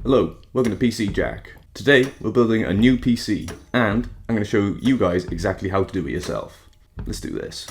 Hello, welcome to PC Jack. Today we're building a new PC and I'm going to show you guys exactly how to do it yourself. Let's do this.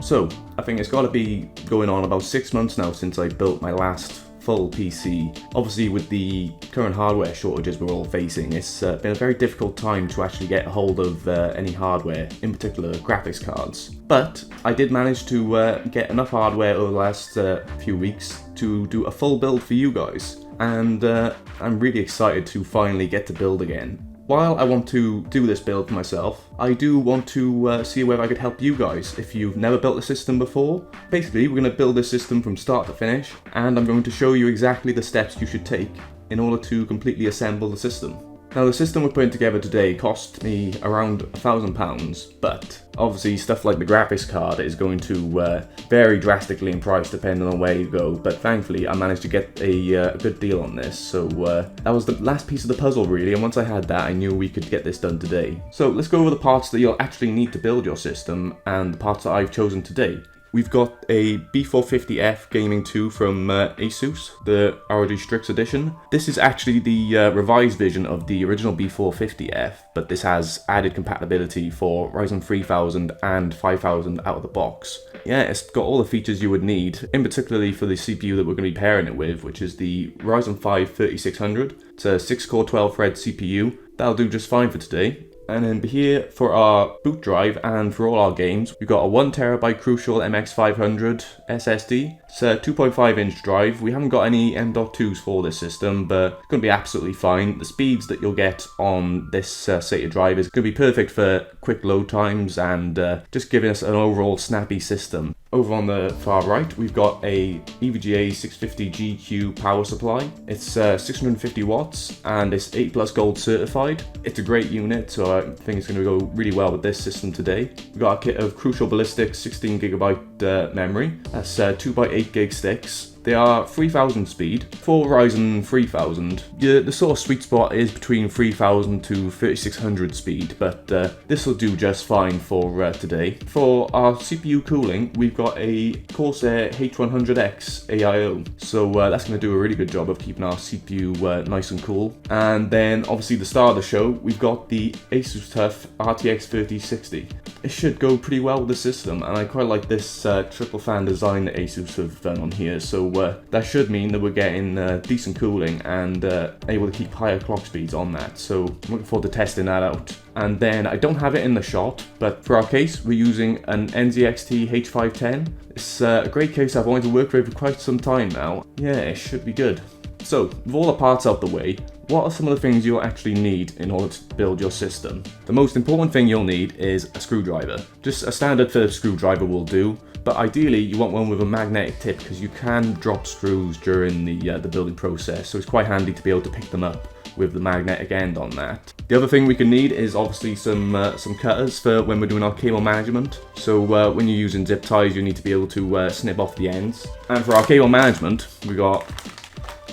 So, I think it's got to be going on about 6 months now since I built my last full PC. Obviously with the current hardware shortages we're all facing, it's been a very difficult time to actually get a hold of any hardware, in particular graphics cards. But I did manage to get enough hardware over the last few weeks to do a full build for you guys. And I'm really excited to finally get to build again. While I want to do this build for myself, I do want to see whether I could help you guys if you've never built a system before. Basically, we're going to build this system from start to finish, and I'm going to show you exactly the steps you should take in order to completely assemble the system. Now, the system we're putting together today cost me around £1,000, but obviously stuff like the graphics card is going to vary drastically in price depending on where you go, but thankfully I managed to get a good deal on this, so that was the last piece of the puzzle really, and once I had that I knew we could get this done today. So let's go over the parts that you'll actually need to build your system and the parts that I've chosen today. We've got a B450F Gaming 2 from ASUS, the ROG Strix edition. This is actually the revised version of the original B450F, but this has added compatibility for Ryzen 3000 and 5000 out of the box. Yeah, it's got all the features you would need, in particularly for the CPU that we're going to be pairing it with, which is the Ryzen 5 3600. It's a 6-core 12-thread CPU. That'll do just fine for today. And then here for our boot drive and for all our games, we've got a 1TB Crucial MX500 SSD. It's a 2.5-inch drive. We haven't got any M.2s for this system, but it's going to be absolutely fine. The speeds that you'll get on this SATA drive is going to be perfect for quick load times and just giving us an overall snappy system. Over on the far right, we've got a EVGA 650GQ power supply. It's 650 watts and it's 8+ gold certified. It's a great unit, so I think it's going to go really well with this system today. We've got a kit of Crucial Ballistix 16GB memory. That's 2x8 gig sticks. They are 3000 speed. For Ryzen 3000, the sort of sweet spot is between 3000 to 3600 speed, but this will do just fine for today. For our CPU cooling, we've got a Corsair H100x AIO, so that's going to do a really good job of keeping our CPU nice and cool. And then obviously the star of the show, we've got the ASUS Tuf RTX 3060. It should go pretty well with the system, and I quite like this triple fan design that ASUS have done on here, so that should mean that we're getting decent cooling and able to keep higher clock speeds on that, so I'm looking forward to testing that out. And then I don't have it in the shot, but for our case we're using an NZXT H510. It's a great case I've wanted to work with for quite some time now. Yeah, it should be good. So, with all the parts out the way, what are some of the things you'll actually need in order to build your system? The most important thing you'll need is a screwdriver. Just a standard Phillips screwdriver will do, but ideally you want one with a magnetic tip because you can drop screws during the building process, so it's quite handy to be able to pick them up with the magnetic end on that. The other thing we can need is obviously some cutters for when we're doing our cable management. So when you're using zip ties, you need to be able to snip off the ends. And for our cable management, we got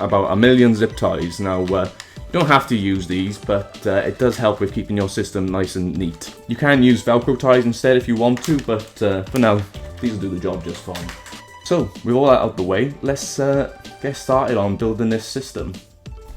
about 1 million zip ties. Now, you don't have to use these, but it does help with keeping your system nice and neat. You can use Velcro ties instead if you want to, but for now, these will do the job just fine. So, with all that out the way, let's get started on building this system.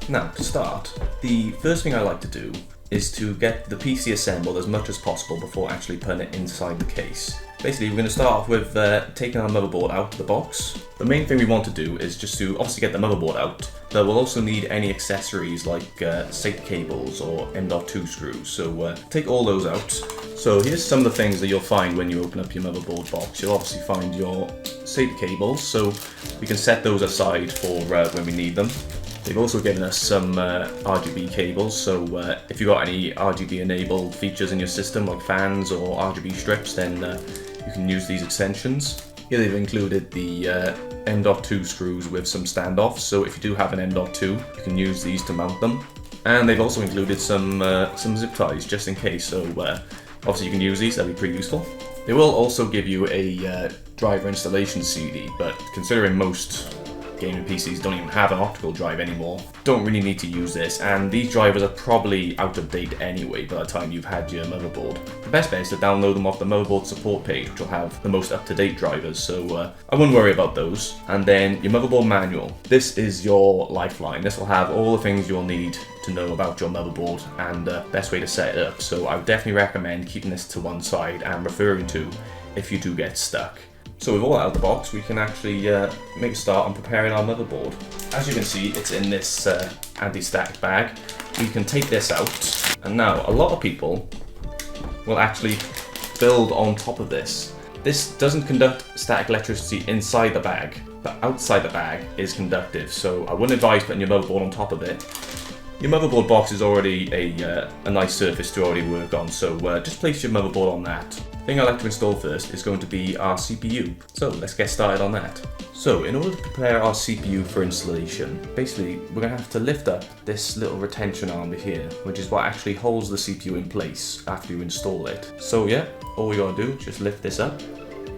Now, to start, the first thing I like to do is to get the PC assembled as much as possible before actually putting it inside the case. Basically, we're going to start off with taking our motherboard out of the box. The main thing we want to do is just to obviously get the motherboard out, but we'll also need any accessories like SATA cables or M.2 screws, so take all those out. So here's some of the things that you'll find when you open up your motherboard box. You'll obviously find your SATA cables, so we can set those aside for when we need them. They've also given us some RGB cables, so if you've got any RGB enabled features in your system like fans or RGB strips, then you can use these extensions. Here they've included the M.2 screws with some standoffs, so if you do have an M.2 you can use these to mount them. And they've also included some zip ties just in case, so obviously you can use these, that'd be pretty useful. They will also give you a driver installation CD, but considering most gaming PCs don't even have an optical drive anymore. Don't really need to use this, and these drivers are probably out of date anyway by the time you've had your motherboard. The best bet is to download them off the motherboard support page, which will have the most up-to-date drivers, so I wouldn't worry about those. And then your motherboard manual. This is your lifeline. This will have all the things you'll need to know about your motherboard and the best way to set it up. So I would definitely recommend keeping this to one side and referring to if you do get stuck. So with all out of the box, we can actually make a start on preparing our motherboard. As you can see, it's in this anti-static bag. We can take this out, and now a lot of people will actually build on top of this. This doesn't conduct static electricity inside the bag, but outside the bag is conductive, so I wouldn't advise putting your motherboard on top of it. Your motherboard box is already a nice surface to already work on, so just place your motherboard on that. The thing I like to install first is going to be our CPU, so let's get started on that. So in order to prepare our CPU for installation, basically we're going to have to lift up this little retention arm here, which is what actually holds the CPU in place after you install it. So yeah, all we got to do is just lift this up,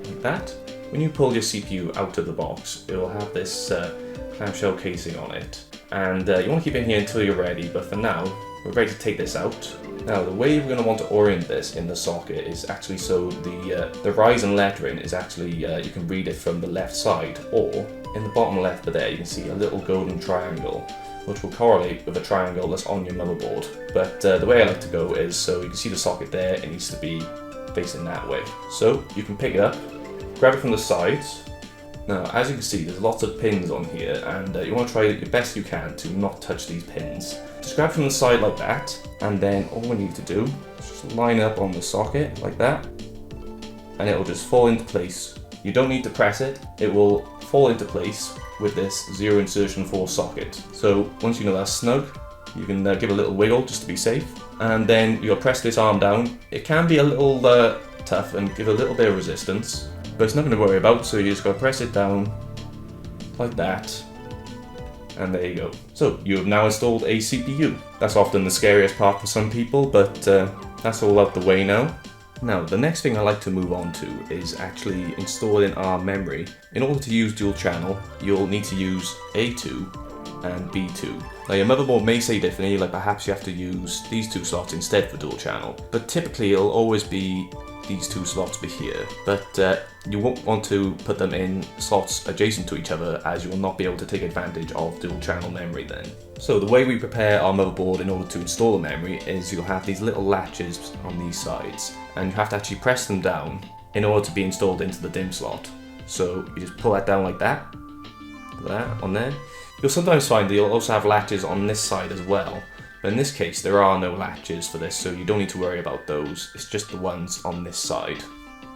like that. When you pull your CPU out of the box, it will have this clamshell casing on it. And you want to keep it in here until you're ready, but for now, we're ready to take this out. Now, the way we're going to want to orient this in the socket is actually so the Ryzen lettering is actually, you can read it from the left side, or in the bottom left there, you can see a little golden triangle, which will correlate with a triangle that's on your motherboard. But the way I like to go is, so you can see the socket there, it needs to be facing that way. So you can pick it up, grab it from the sides. Now, as you can see, there's lots of pins on here, and you want to try your best you can to not touch these pins. Just grab from the side like that, and then all we need to do is just line up on the socket like that, and it will just fall into place. You don't need to press it, it will fall into place with this 0 insertion 4 socket. So once you know that's snug, you can give a little wiggle just to be safe, and then you'll press this arm down. It can be a little tough and give a little bit of resistance, but it's nothing to worry about, so you just gotta press it down like that, and there you go. So you have now installed a CPU. That's often the scariest part for some people, but that's all out the way now. Now, the next thing I like to move on to is actually installing our memory. In order to use dual channel, you'll need to use A2 and B2. Now your motherboard may say differently, like perhaps you have to use these two slots instead for dual channel, but typically it'll always be these two slots be here, but you won't want to put them in slots adjacent to each other, as you will not be able to take advantage of dual channel memory then. So the way we prepare our motherboard in order to install the memory is you'll have these little latches on these sides, and you have to actually press them down in order to be installed into the DIMM slot. So you just pull that down like that on there. You'll sometimes find that you'll also have latches on this side as well. But in this case, there are no latches for this, so you don't need to worry about those. It's just the ones on this side.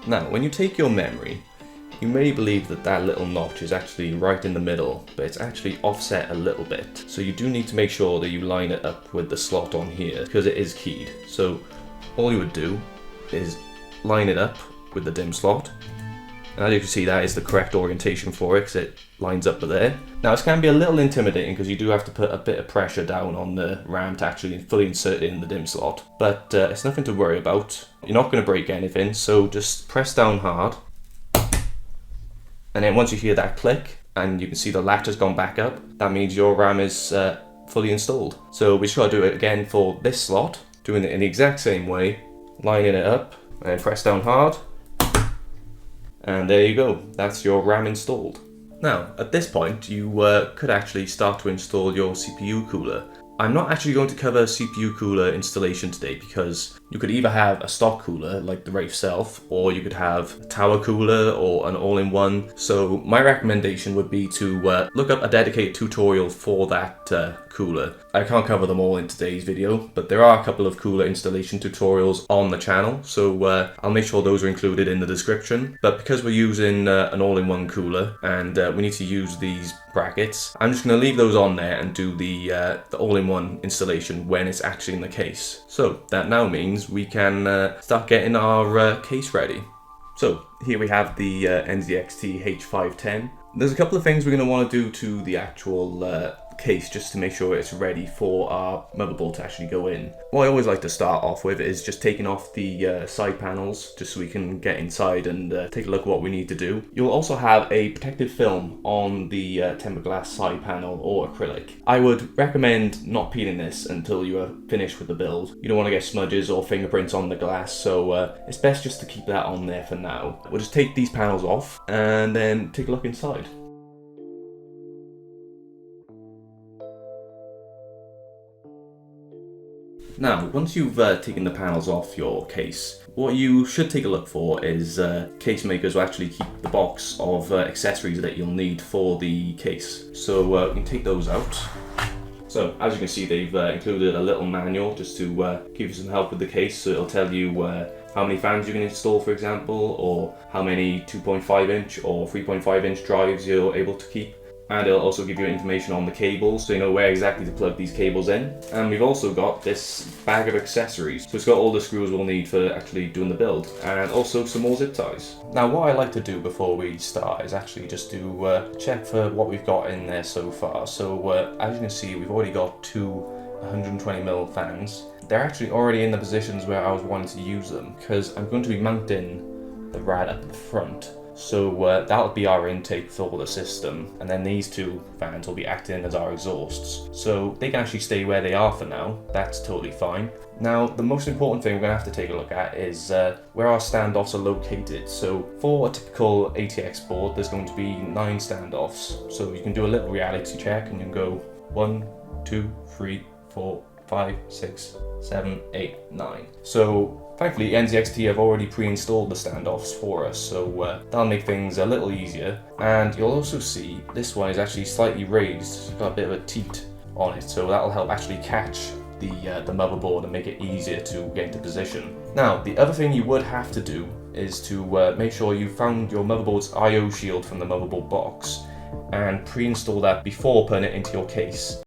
Now, when you take your memory, you may believe that that little notch is actually right in the middle, but it's actually offset a little bit. So you do need to make sure that you line it up with the slot on here, because it is keyed. So all you would do is line it up with the DIMM slot. And as you can see, that is the correct orientation for it, because it lines up there. Now, this can be a little intimidating because you do have to put a bit of pressure down on the RAM to actually fully insert it in the DIMM slot, but it's nothing to worry about. You're not going to break anything, so just press down hard, and then once you hear that click and you can see the latch has gone back up, that means your RAM is fully installed. So we just got to do it again for this slot, doing it in the exact same way, lining it up, and then press down hard, and there you go, that's your RAM installed. Now, at this point, you could actually start to install your CPU cooler. I'm not actually going to cover CPU cooler installation today because you could either have a stock cooler like the Wraith Self, or you could have a tower cooler or an all-in-one. So my recommendation would be to look up a dedicated tutorial for that cooler. I can't cover them all in today's video, but there are a couple of cooler installation tutorials on the channel, so I'll make sure those are included in the description. But because we're using an all-in-one cooler and we need to use these brackets, I'm just going to leave those on there and do the all-in-one installation when it's actually in the case. So that now means we can start getting our case ready. So here we have the NZXT H510. There's a couple of things we're going to want to do to the actual case just to make sure it's ready for our motherboard to actually go in. What I always like to start off with is just taking off the side panels, just so we can get inside and take a look at what we need to do. You'll also have a protective film on the tempered glass side panel or acrylic. I would recommend not peeling this until you are finished with the build. You don't want to get smudges or fingerprints on the glass, so it's best just to keep that on there for now. We'll just take these panels off and then take a look inside. Now, once you've taken the panels off your case, what you should take a look for is case makers will actually keep the box of accessories that you'll need for the case. So we can take those out. So as you can see, they've included a little manual just to give you some help with the case. So it'll tell you how many fans you can install, for example, or how many 2.5 inch or 3.5 inch drives you're able to keep. And it'll also give you information on the cables, so you know where exactly to plug these cables in. And we've also got this bag of accessories. So it's got all the screws we'll need for actually doing the build, and also some more zip ties. Now, what I like to do before we start is actually just to check for what we've got in there so far. So as you can see, we've already got two 120mm fans. They're actually already in the positions where I was wanting to use them, because I'm going to be mounting the rad at the front. So that'll be our intake for the system, and then these two fans will be acting as our exhausts. So they can actually stay where they are for now. That's totally fine. Now, the most important thing we're going to have to take a look at is where our standoffs are located. So for a typical ATX board, there's going to be 9 standoffs. So you can do a little reality check and you can go 1, 2, 3, 4, 5, 6, 7, 8, 9. So thankfully, NZXT have already pre-installed the standoffs for us, so that'll make things a little easier. And you'll also see this one is actually slightly raised. It's got a bit of a teat on it, so that'll help actually catch the motherboard and make it easier to get into position. Now, the other thing you would have to do is to make sure you found your motherboard's I/O shield from the motherboard box and pre-install that before putting it into your case.